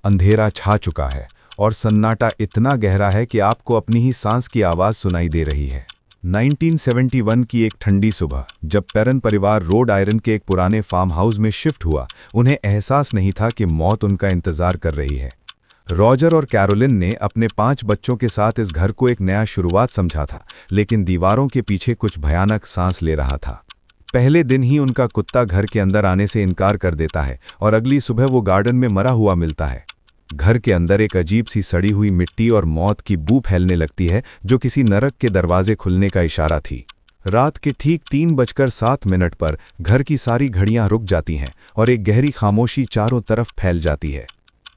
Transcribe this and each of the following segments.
अंधेरा छा चुका है और सन्नाटा इतना गहरा है कि आपको अपनी ही सांस की आवाज़ सुनाई दे रही है। 1971 की एक ठंडी सुबह जब पेरन परिवार रोड आयरन के एक पुराने फार्म हाउस में शिफ्ट हुआ, उन्हें एहसास नहीं था कि मौत उनका इंतज़ार कर रही है। रॉजर और कैरोलिन ने अपने 5 बच्चों के साथ इस घर को एक नया शुरुआत समझा था, लेकिन दीवारों के पीछे कुछ भयानक सांस ले रहा था। पहले दिन ही उनका कुत्ता घर के अंदर आने से इनकार कर देता है और अगली सुबह वो गार्डन में मरा हुआ मिलता है। घर के अंदर एक अजीब सी सड़ी हुई मिट्टी और मौत की बू फैलने लगती है जो किसी नरक के दरवाजे खुलने का इशारा थी। रात के ठीक 3:07 पर घर की सारी घड़ियां रुक जाती हैं और एक गहरी खामोशी चारों तरफ फैल जाती है।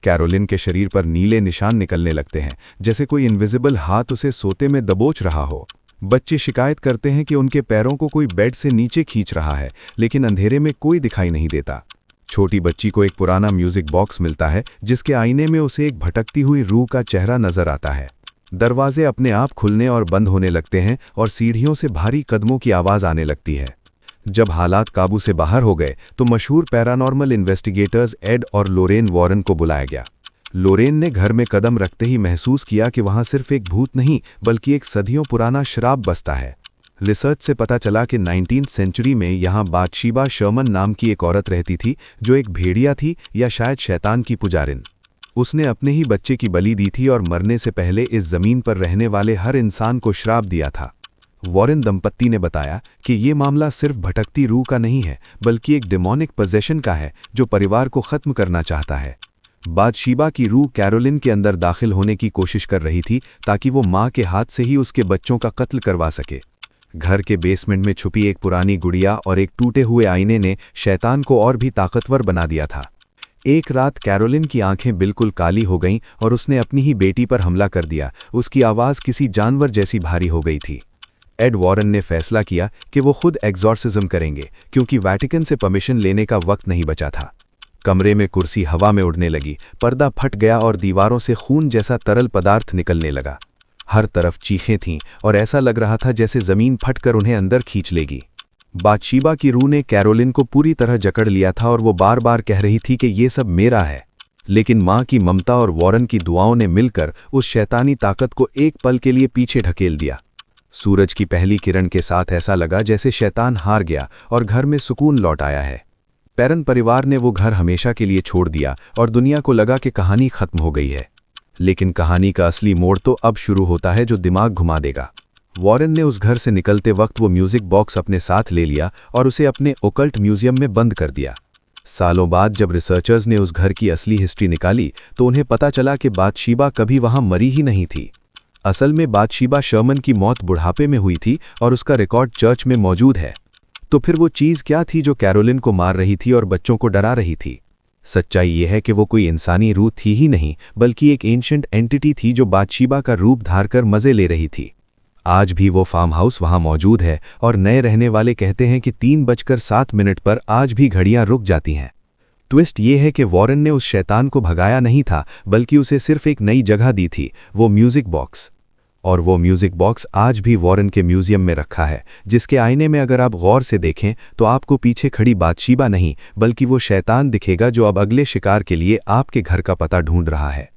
कैरोलिन के शरीर पर नीले निशान निकलने लगते हैं, जैसे कोई इनविजिबल हाथ उसे सोते में दबोच रहा हो। बच्चे शिकायत करते हैं कि उनके पैरों को कोई बेड से नीचे खींच रहा है, लेकिन अंधेरे में कोई दिखाई नहीं देता। छोटी बच्ची को एक पुराना म्यूजिक बॉक्स मिलता है, जिसके आईने में उसे एक भटकती हुई रूह का चेहरा नजर आता है। दरवाजे अपने आप खुलने और बंद होने लगते हैं और सीढ़ियों से भारी कदमों की आवाज़ आने लगती है। जब हालात काबू से बाहर हो गए तो मशहूर पैरानॉर्मल इन्वेस्टिगेटर्स एड और लोरेन वॉरेन को बुलाया गया। लोरेन ने घर में कदम रखते ही महसूस किया कि वहां सिर्फ एक भूत नहीं बल्कि एक सदियों पुराना शराब बसता है। रिसर्च से पता चला कि 19th सेंचुरी में यहाँ बातशीबा शर्मन नाम की एक औरत रहती थी जो एक भेड़िया थी या शायद शैतान की पुजारिन। उसने अपने ही बच्चे की बलि दी थी और मरने से पहले इस जमीन पर रहने वाले हर इंसान को श्राप दिया था। वॉरेन दंपत्ति ने बताया कि ये मामला सिर्फ भटकती रूह का नहीं है बल्कि एक डिमोनिक पोजेशन का है जो परिवार को खत्म करना चाहता है। बातशीबा की रूह कैरोलिन के अंदर दाखिल होने की कोशिश कर रही थी ताकि वो माँ के हाथ से ही उसके बच्चों का कत्ल करवा सके। घर के बेसमेंट में छुपी एक पुरानी गुड़िया और एक टूटे हुए आईने ने शैतान को और भी ताकतवर बना दिया था। एक रात कैरोलिन की आंखें बिल्कुल काली हो गईं और उसने अपनी ही बेटी पर हमला कर दिया। उसकी आवाज़ किसी जानवर जैसी भारी हो गई थी। एड वॉरेन ने फैसला किया कि वो खुद एग्जॉर्सिज्म करेंगे क्योंकि वैटिकन से परमिशन लेने का वक्त नहीं बचा था। कमरे में कुर्सी हवा में उड़ने लगी, पर्दा फट गया और दीवारों से खून जैसा तरल पदार्थ निकलने लगा। हर तरफ चीखें थीं और ऐसा लग रहा था जैसे जमीन फटकर उन्हें अंदर खींच लेगी। बातशीबा की रूह ने कैरोलिन को पूरी तरह जकड़ लिया था और वो बार बार कह रही थी कि ये सब मेरा है, लेकिन माँ की ममता और वॉरेन की दुआओं ने मिलकर उस शैतानी ताकत को एक पल के लिए पीछे ढकेल दिया। सूरज की पहली किरण के साथ ऐसा लगा जैसे शैतान हार गया और घर में सुकून लौट आया है। पेरन परिवार ने वो घर हमेशा के लिए छोड़ दिया और दुनिया को लगा कि कहानी खत्म हो गई है। लेकिन कहानी का असली मोड़ तो अब शुरू होता है जो दिमाग घुमा देगा। वॉरेन ने उस घर से निकलते वक्त वो म्यूजिक बॉक्स अपने साथ ले लिया और उसे अपने ओकल्ट म्यूजियम में बंद कर दिया। सालों बाद जब रिसर्चर्स ने उस घर की असली हिस्ट्री निकाली तो उन्हें पता चला कि बातशीबा कभी वहां मरी ही नहीं थी। असल में बातशीबा शर्मन की मौत बुढ़ापे में हुई थी और उसका रिकॉर्ड चर्च में मौजूद है। तो फिर वो चीज़ क्या थी जो कैरोलिन को मार रही थी और बच्चों को डरा रही थी? सच्चाई ये है कि वो कोई इंसानी रूह थी ही नहीं बल्कि एक एंशिएंट एंटिटी थी जो बातशीबा का रूप धारकर मज़े ले रही थी। आज भी वो फार्म हाउस वहाँ मौजूद है और नए रहने वाले कहते हैं कि 3:07 पर आज भी घड़ियाँ रुक जाती हैं। ट्विस्ट ये है कि वॉरेन ने उस शैतान को भगाया नहीं था बल्कि उसे सिर्फ एक नई जगह दी थी, वो म्यूजिक बॉक्स। और वो म्यूजिक बॉक्स आज भी वॉरेन के म्यूजियम में रखा है, जिसके आईने में अगर आप गौर से देखें तो आपको पीछे खड़ी बातशीबा नहीं बल्कि वो शैतान दिखेगा जो अब अगले शिकार के लिए आपके घर का पता ढूंढ रहा है।